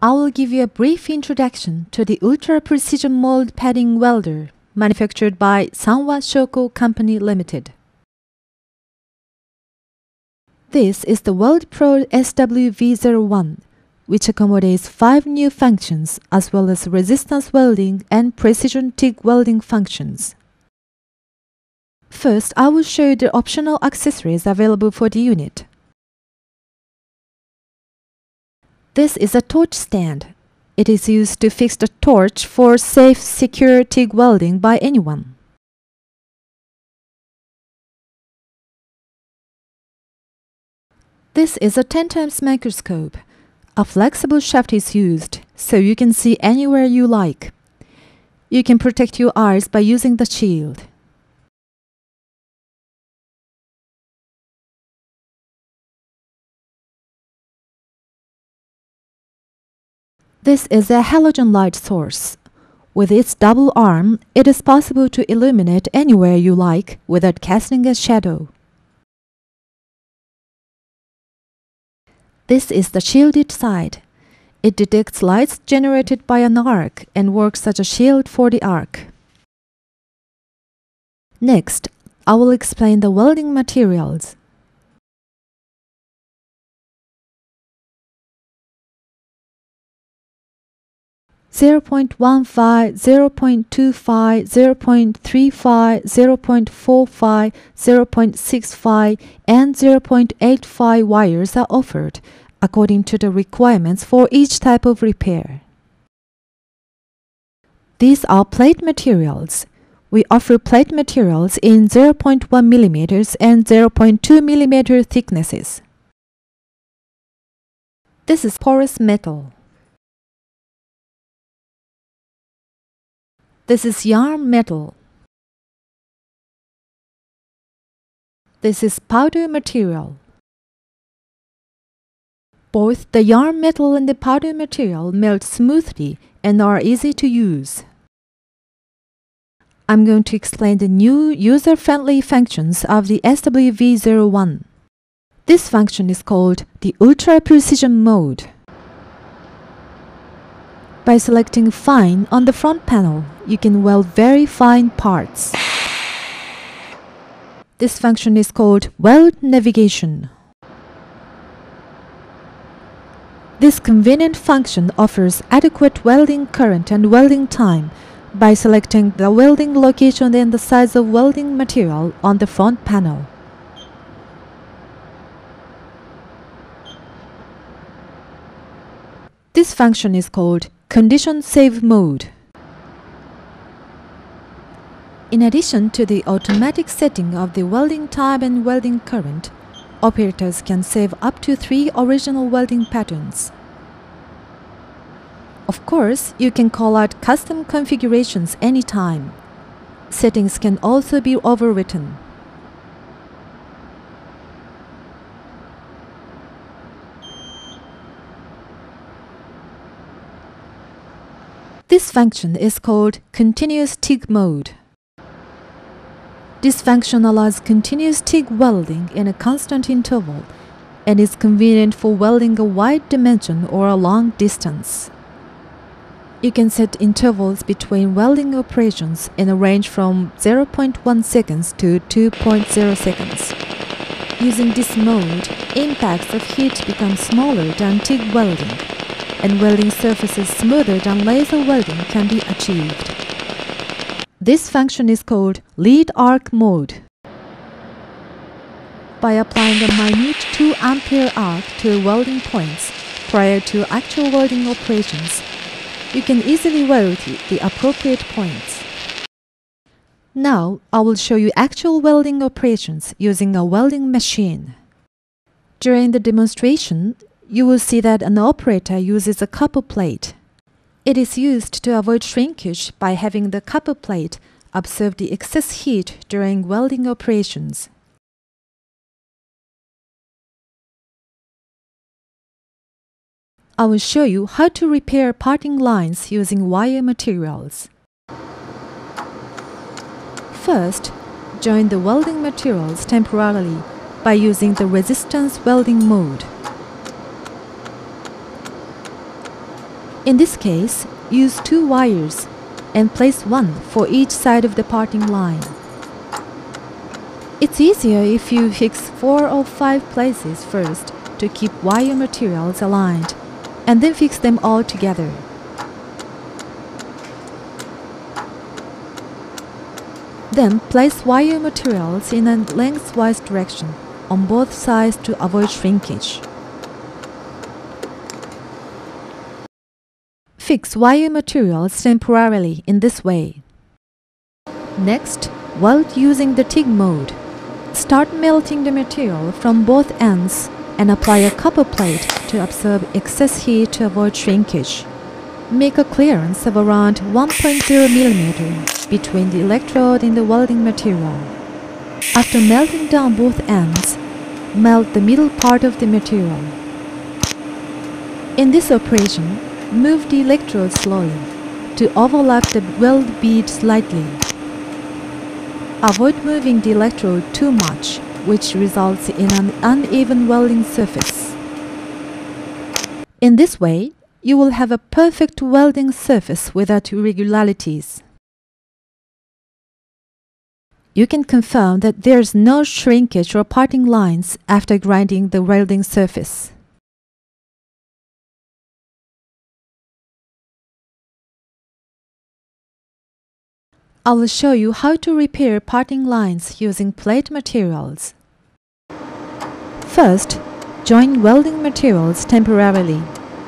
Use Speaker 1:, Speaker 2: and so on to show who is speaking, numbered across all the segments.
Speaker 1: I will give you a brief introduction to the ultra-precision mold padding welder manufactured by SANWA SHOKO Company Limited. This is the WeldPro SW-V01, which accommodates 5 new functions as well as resistance welding and precision TIG welding functions. First, I will show you the optional accessories available for the unit. This is a torch stand. It is used to fix the torch for safe, secure TIG welding by anyone. This is a 10 times microscope. A flexible shaft is used, so you can see anywhere you like. You can protect your eyes by using the shield. This is a halogen light source. With its double arm, it is possible to illuminate anywhere you like without casting a shadow. This is the shielded side. It detects lights generated by an arc and works as a shield for the arc. Next, I will explain the welding materials. .15, 0.25, 0.35, 0.45, 0.65, and 0.85 wires are offered according to the requirements for each type of repair. These are plate materials. We offer plate materials in 0.1 mm and 0.2 mm thicknesses. This is porous metal. This is yarn metal. This is powder material. Both the yarn metal and the powder material melt smoothly and are easy to use. I'm going to explain the new user-friendly functions of the SW-V01. This function is called the Ultra Precision Mode. By selecting Fine on the front panel, you can weld very fine parts. This function is called Weld Navigation. This convenient function offers adequate welding current and welding time by selecting the welding location and the size of welding material on the front panel. This function is called Condition Save Mode. In addition to the automatic setting of the welding time and welding current, operators can save up to 3 original welding patterns. Of course, you can call out custom configurations anytime. Settings can also be overwritten. This function is called Continuous TIG Mode. This function allows continuous TIG welding in a constant interval and is convenient for welding a wide dimension or a long distance. You can set intervals between welding operations in a range from 0.1 seconds to 2.0 seconds. Using this mode, impacts of heat become smaller than TIG welding, and welding surfaces smoother than laser welding can be achieved. This function is called Lead Arc Mode. By applying a minute 2 ampere arc to welding points prior to actual welding operations, you can easily weld the appropriate points. Now, I will show you actual welding operations using a welding machine. During the demonstration, you will see that an operator uses a copper plate. It is used to avoid shrinkage by having the copper plate absorb the excess heat during welding operations. I will show you how to repair parting lines using wire materials. First, join the welding materials temporarily by using the resistance welding mode. In this case, use 2 wires and place one for each side of the parting line. It's easier if you fix 4 or 5 places first to keep wire materials aligned, and then fix them all together. Then place wire materials in a lengthwise direction on both sides to avoid shrinkage. Fix wire materials temporarily in this way. Next, weld using the TIG mode. Start melting the material from both ends and apply a copper plate to absorb excess heat to avoid shrinkage. Make a clearance of around 1.0 mm between the electrode and the welding material. After melting down both ends, melt the middle part of the material. In this operation, move the electrode slowly to overlap the weld bead slightly. Avoid moving the electrode too much, which results in an uneven welding surface. In this way, you will have a perfect welding surface without irregularities. You can confirm that there is no shrinkage or parting lines after grinding the welding surface. I will show you how to repair parting lines using plate materials. First, join welding materials temporarily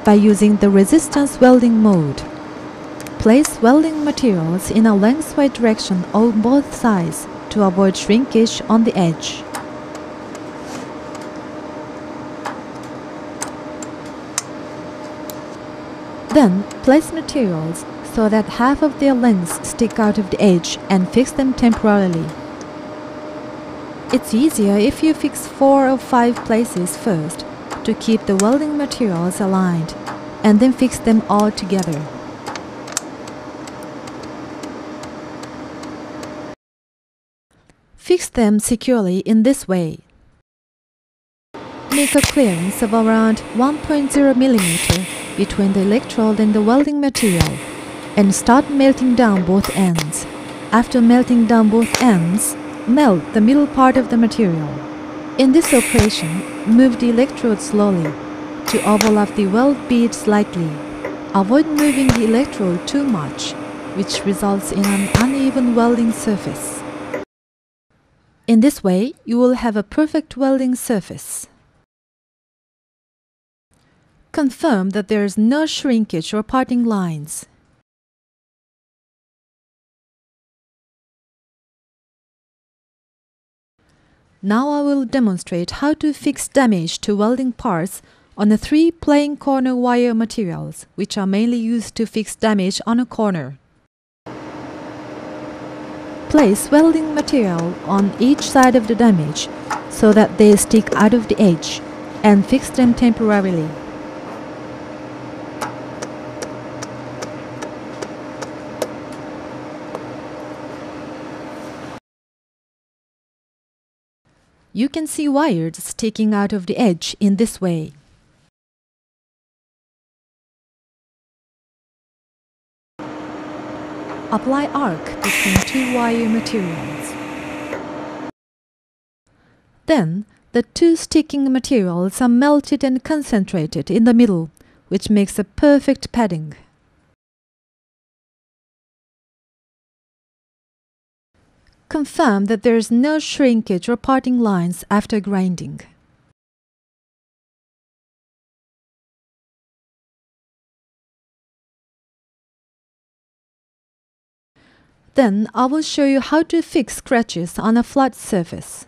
Speaker 1: by using the resistance welding mode. Place welding materials in a lengthwise direction on both sides to avoid shrinkage on the edge. Then, place materials so that half of their lengths stick out of the edge and fix them temporarily. It's easier if you fix 4 or 5 places first to keep the welding materials aligned, and then fix them all together. Fix them securely in this way. Make a clearance of around 1.0 mm between the electrode and the welding material, and start melting down both ends. After melting down both ends, melt the middle part of the material. In this operation, move the electrode slowly to overlap the weld bead slightly. Avoid moving the electrode too much, which results in an uneven welding surface. In this way, you will have a perfect welding surface. Confirm that there is no shrinkage or parting lines. Now I will demonstrate how to fix damage to welding parts on the 3 plain corner wire materials, which are mainly used to fix damage on a corner. Place welding material on each side of the damage so that they stick out of the edge, and fix them temporarily. You can see wires sticking out of the edge in this way. Apply arc between 2 wire materials. Then, the 2 sticking materials are melted and concentrated in the middle, which makes a perfect padding. Confirm that there is no shrinkage or parting lines after grinding. Then I will show you how to fix scratches on a flat surface.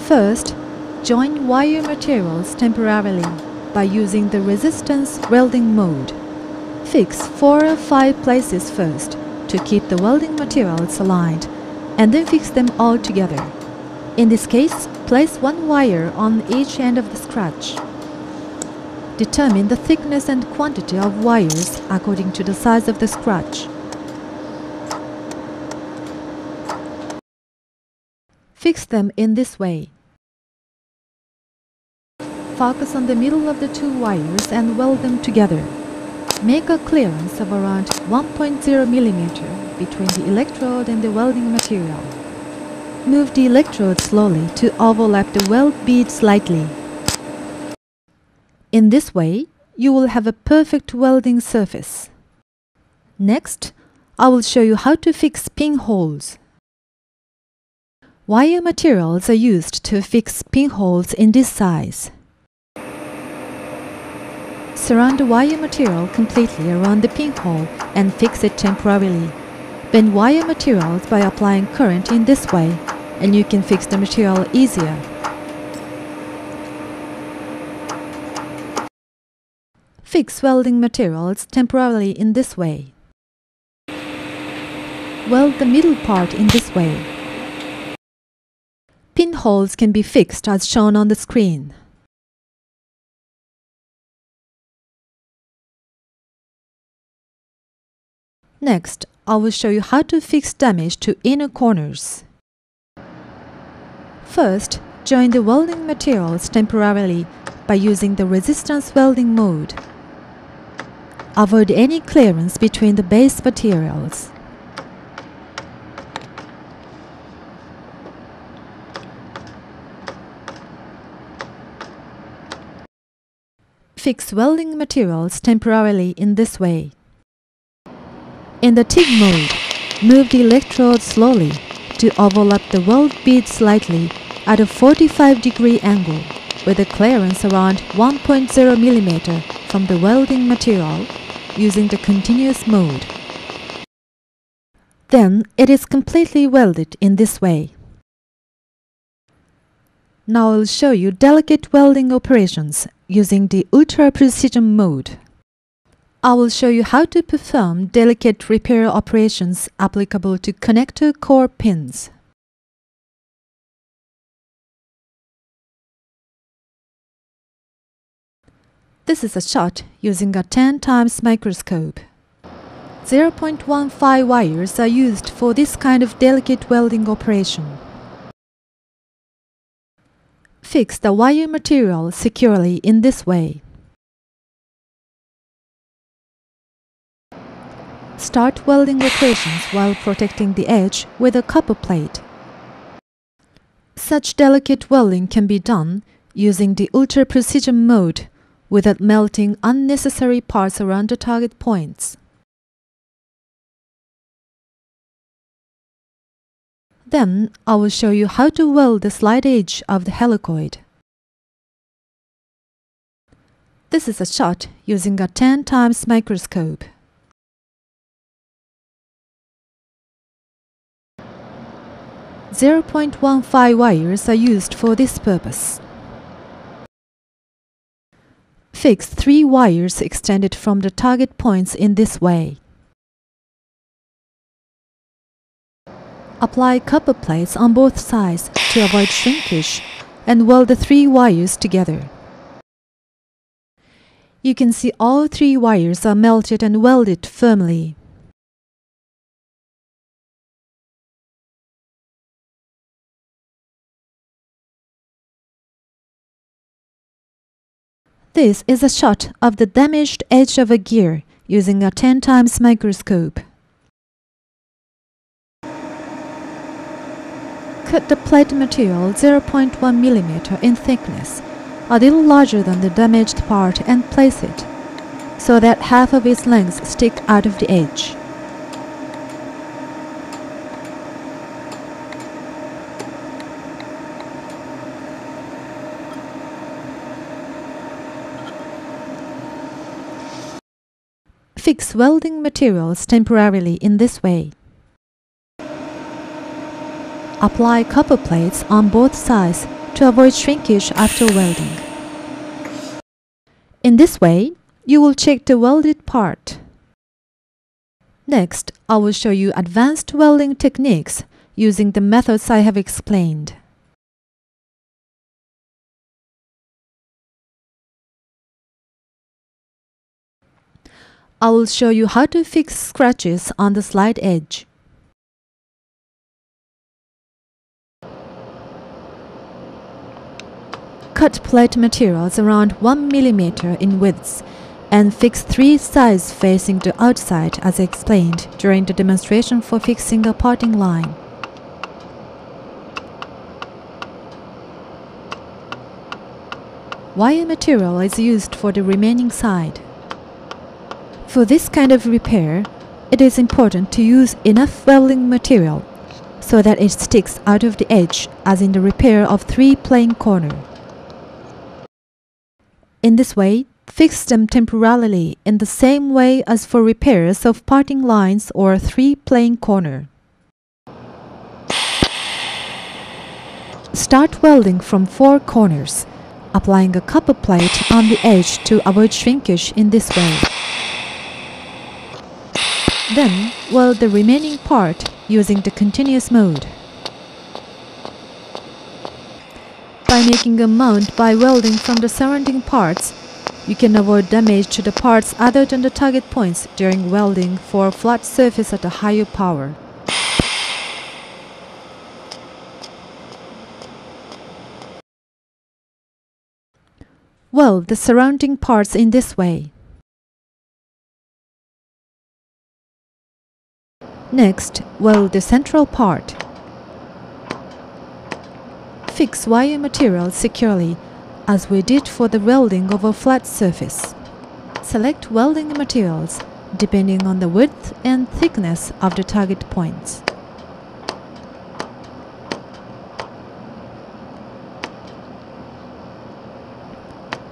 Speaker 1: First, join wire materials temporarily by using the resistance welding mode. Fix 4 or 5 places first to keep the welding materials aligned, and then fix them all together. In this case, place 1 wire on each end of the scratch. Determine the thickness and quantity of wires according to the size of the scratch. Fix them in this way. Focus on the middle of the 2 wires and weld them together. Make a clearance of around 1.0 mm between the electrode and the welding material. Move the electrode slowly to overlap the weld bead slightly. In this way, you will have a perfect welding surface. Next, I will show you how to fix pinholes. Wire materials are used to fix pinholes in this size. Surround the wire material completely around the pinhole and fix it temporarily. Bend wire materials by applying current in this way, and you can fix the material easier. Fix welding materials temporarily in this way. Weld the middle part in this way. Pinholes can be fixed as shown on the screen. Next, I will show you how to fix damage to inner corners. First, join the welding materials temporarily by using the resistance welding mode. Avoid any clearance between the base materials. Fix welding materials temporarily in this way. In the TIG mode, move the electrode slowly to overlap the weld bead slightly at a 45-degree angle with a clearance around 1.0 mm from the welding material using the continuous mode. Then it is completely welded in this way. Now I'll show you delicate welding operations using the ultra precision mode. I will show you how to perform delicate repair operations applicable to connector core pins. This is a shot using a 10x microscope. 0.15 wires are used for this kind of delicate welding operation. Fix the wire material securely in this way. Start welding operations while protecting the edge with a copper plate. Such delicate welding can be done using the ultra precision mode without melting unnecessary parts around the target points. Then I will show you how to weld the slide edge of the helicoid. This is a shot using a 10x microscope. .15 wires are used for this purpose. Fix 3 wires extended from the target points in this way. Apply copper plates on both sides to avoid shrinkage and weld the 3 wires together. You can see all 3 wires are melted and welded firmly. This is a shot of the damaged edge of a gear using a 10x microscope. Cut the plate material 0.1 mm in thickness, a little larger than the damaged part, and place it so that half of its length stick out of the edge. Fix welding materials temporarily in this way. Apply copper plates on both sides to avoid shrinkage after welding. In this way, you will check the welded part. Next, I will show you advanced welding techniques using the methods I have explained. I will show you how to fix scratches on the slide edge. Cut plate materials around 1 mm in width and fix 3 sides facing the outside as explained during the demonstration for fixing a parting line. Wire material is used for the remaining side. For this kind of repair, it is important to use enough welding material so that it sticks out of the edge as in the repair of 3 plain corners. In this way, fix them temporarily in the same way as for repairs of parting lines or 3 plain corners. Start welding from 4 corners, applying a copper plate on the edge to avoid shrinkage in this way. Then, weld the remaining part using the continuous mode. By making a mount by welding from the surrounding parts, you can avoid damage to the parts other than the target points during welding for a flat surface at a higher power. Weld the surrounding parts in this way. Next, weld the central part. Fix wire material securely, as we did for the welding of a flat surface. Select welding materials depending on the width and thickness of the target points.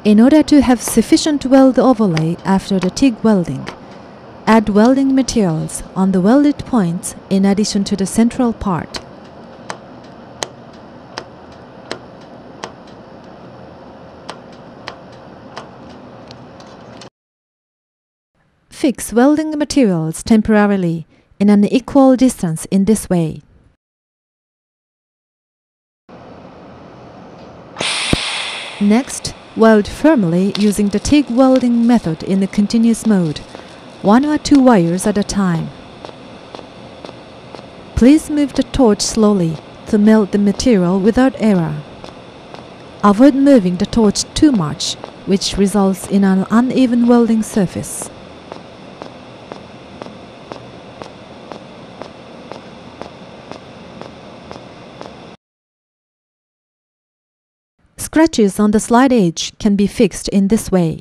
Speaker 1: In order to have sufficient weld overlay after the TIG welding, add welding materials on the welded points in addition to the central part. Fix welding materials temporarily in an equal distance in this way. Next, weld firmly using the TIG welding method in the continuous mode, 1 or 2 wires at a time. Please move the torch slowly to melt the material without error. Avoid moving the torch too much, which results in an uneven welding surface. Scratches on the slide edge can be fixed in this way.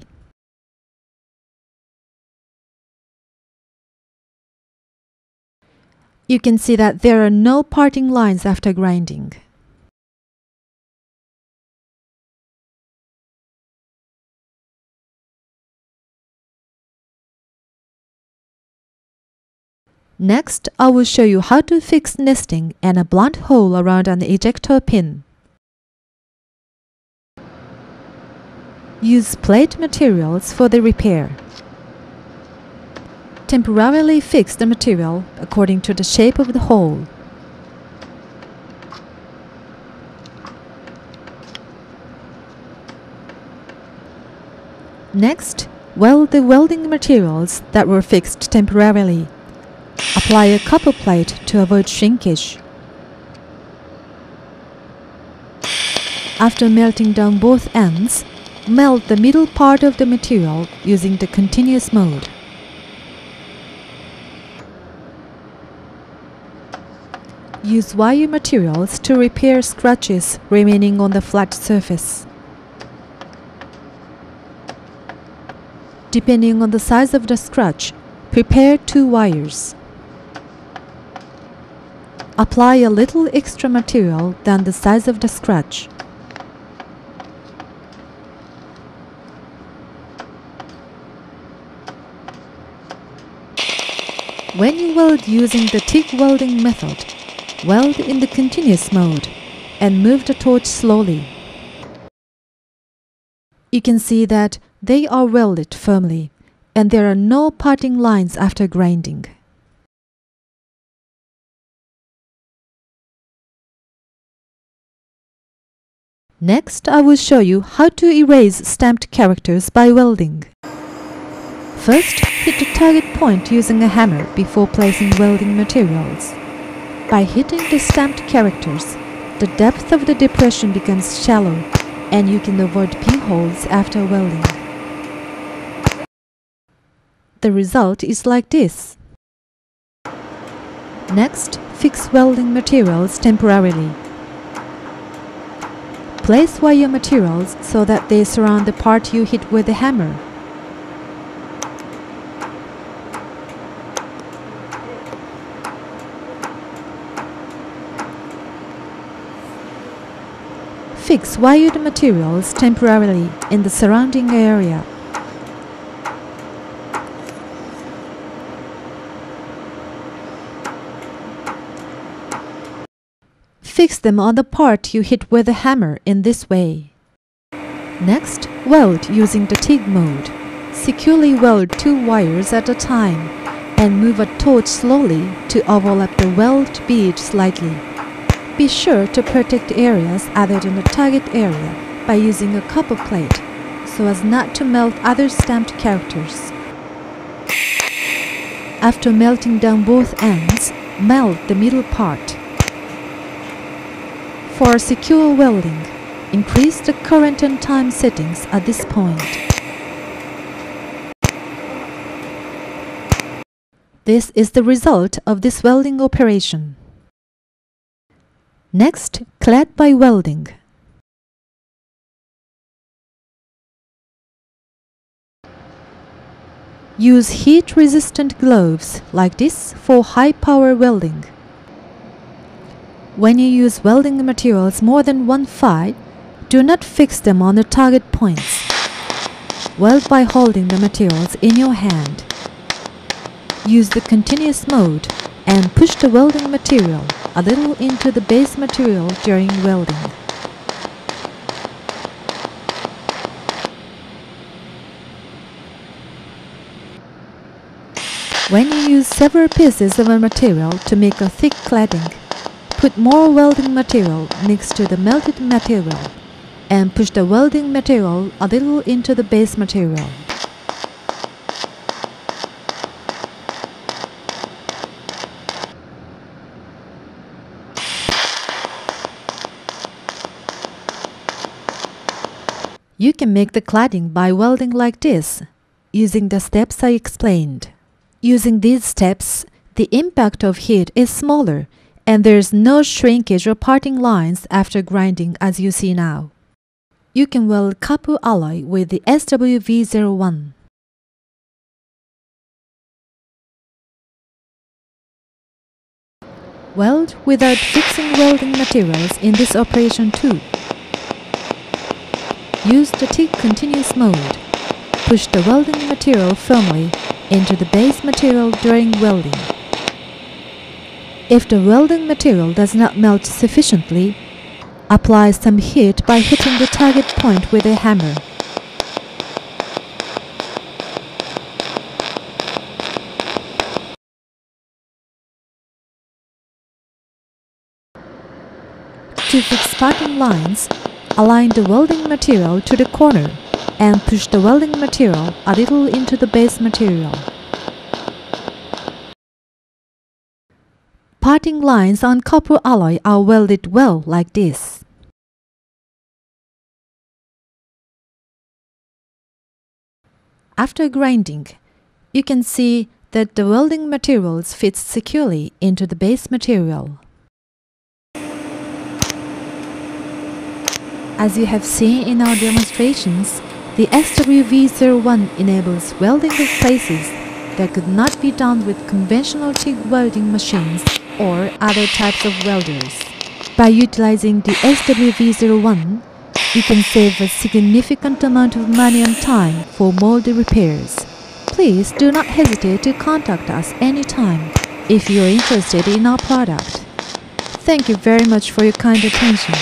Speaker 1: You can see that there are no parting lines after grinding. Next, I will show you how to fix nesting and a blunt hole around an ejector pin. Use plate materials for the repair. Temporarily fix the material according to the shape of the hole. Next, weld the welding materials that were fixed temporarily. Apply a copper plate to avoid shrinkage. After melting down both ends, melt the middle part of the material using the continuous mode. Use wire materials to repair scratches remaining on the flat surface. Depending on the size of the scratch, prepare 2 wires. Apply a little extra material than the size of the scratch. When you weld using the TIG welding method, weld in the continuous mode and move the torch slowly. You can see that they are welded firmly and there are no parting lines after grinding. Next, I will show you how to erase stamped characters by welding. First, hit the target point using a hammer before placing welding materials. By hitting the stamped characters, the depth of the depression becomes shallow and you can avoid pinholes after welding. the result is like this. Next, fix welding materials temporarily. Place wire materials so that they surround the part you hit with the hammer. Fix wired materials temporarily in the surrounding area. Fix them on the part you hit with the hammer in this way. Next, weld using the TIG mode. Securely weld 2 wires at a time and move a torch slowly to overlap the weld bead slightly. Be sure to protect areas other than the target area by using a copper plate so as not to melt other stamped characters. After melting down both ends, melt the middle part. For secure welding, increase the current and time settings at this point. This is the result of this welding operation. Next, clad by welding. Use heat-resistant gloves like this for high-power welding. When you use welding materials more than 1 phi, do not fix them on the target points. Weld by holding the materials in your hand. Use the continuous mode and push the welding material a little into the base material during welding. When you use several pieces of a material to make a thick cladding, put more welding material next to the melted material and push the welding material a little into the base material. You can make the cladding by welding like this, using the steps I explained. Using these steps, the impact of heat is smaller, and there is no shrinkage or parting lines after grinding as you see now. You can weld copper alloy with the SW-V01. Weld without fixing welding materials in this operation too. Use the TIG continuous mode. Push the welding material firmly into the base material during welding. If the welding material does not melt sufficiently, apply some heat by hitting the target point with a hammer. To fix parting lines, align the welding material to the corner and push the welding material a little into the base material. Parting lines on copper alloy are welded well like this. After grinding, you can see that the welding materials fit securely into the base material. As you have seen in our demonstrations, the SW-V01 enables welding of places that could not be done with conventional TIG welding machines or other types of welders. By utilizing the SW-V01, you can save a significant amount of money and time for mold repairs. Please do not hesitate to contact us anytime if you are interested in our product. Thank you very much for your kind attention.